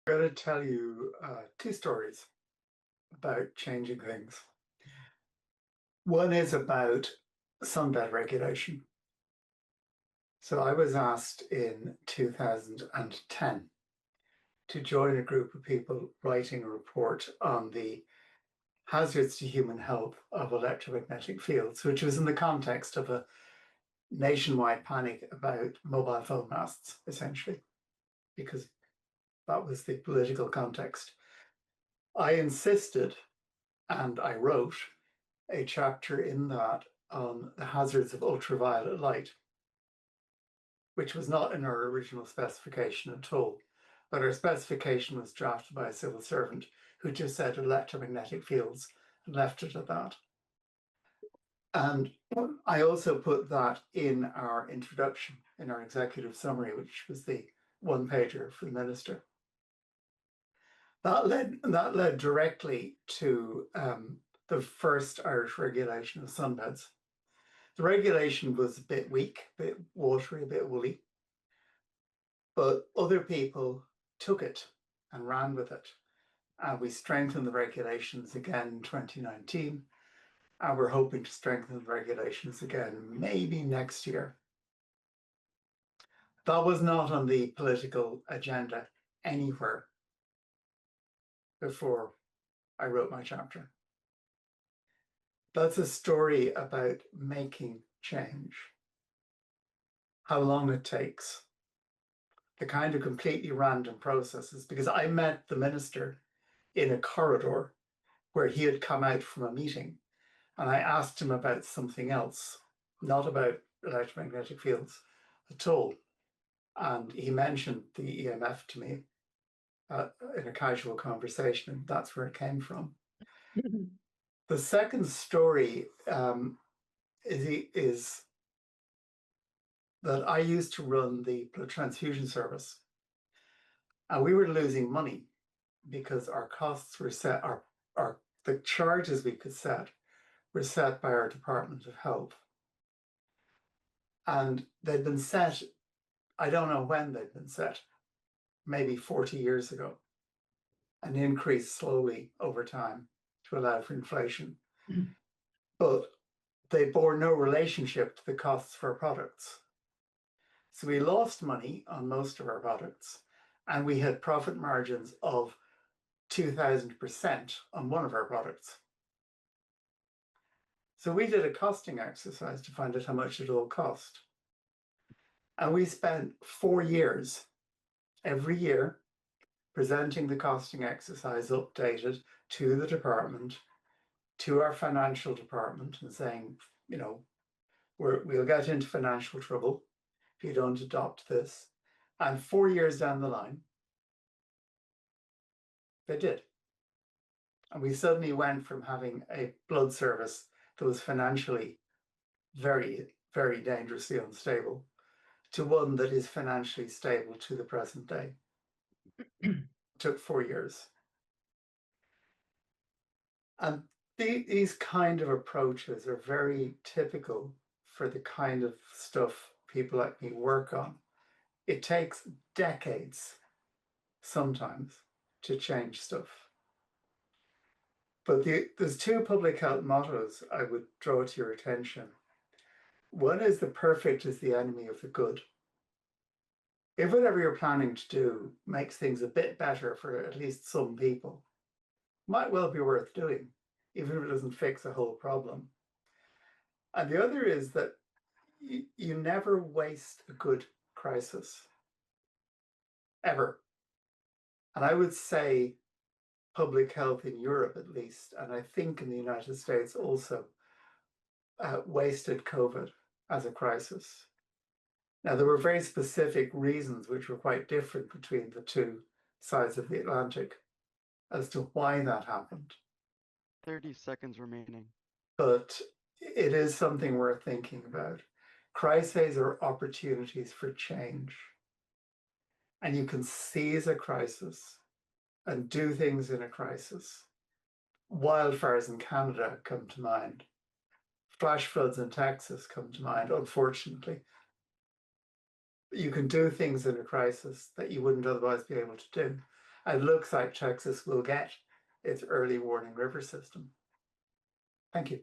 I'm going to tell you two stories about changing things. One is about sunbed regulation. So I was asked in 2010 to join a group of people writing a report on the hazards to human health of electromagnetic fields, which was in the context of a nationwide panic about mobile phone masts, essentially, because that was the political context. I insisted and I wrote a chapter in that on the hazards of ultraviolet light, which was not in our original specification at all. But our specification was drafted by a civil servant who just said electromagnetic fields and left it at that. And I also put that in our introduction, in our executive summary, which was the one pager for the minister. That led directly to the first Irish regulation of sunbeds. The regulation was a bit weak, a bit watery, a bit woolly, but other people took it and ran with it. And we strengthened the regulations again in 2019, and we're hoping to strengthen the regulations again maybe next year. That was not on the political agenda anywhere before I wrote my chapter. That's a story about making change, how long it takes, the kind of completely random processes, because I met the minister in a corridor where he had come out from a meeting, and I asked him about something else, not about electromagnetic fields at all. And he mentioned the EMF to me in a casual conversation, and that's where it came from. The second story is that I used to run the blood transfusion service, and we were losing money because our costs were set, the charges we could set were set by our Department of Health. And they'd been set, I don't know when they'd been set, maybe 40 years ago, and increased slowly over time to allow for inflation. But they bore no relationship to the costs for our products. So we lost money on most of our products, and we had profit margins of 2,000% on one of our products. So we did a costing exercise to find out how much it all cost. And we spent 4 years, every year, presenting the costing exercise updated to the department, to our financial department, and saying, you know, we'll get into financial trouble if you don't adopt this. And 4 years down the line, they did. And we suddenly went from having a blood service that was financially very, very dangerously unstable to one that is financially stable to the present day. It took 4 years. And these kind of approaches are very typical for the kind of stuff people like me work on. It takes decades sometimes to change stuff. But there's two public health mottos I would draw to your attention. One is the perfect is the enemy of the good. If whatever you're planning to do makes things a bit better for at least some people, it might well be worth doing, even if it doesn't fix a whole problem. And the other is that you never waste a good crisis, ever. And I would say public health in Europe, at least, and I think in the United States also, wasted COVID as a crisis. Now, there were very specific reasons which were quite different between the two sides of the Atlantic as to why that happened. 30 seconds remaining. But it is something worth thinking about. Crises are opportunities for change. And you can seize a crisis and do things in a crisis. Wildfires in Canada come to mind. Flash floods in Texas come to mind, unfortunately. You can do things in a crisis that you wouldn't otherwise be able to do. it looks like Texas will get its early warning river system. Thank you.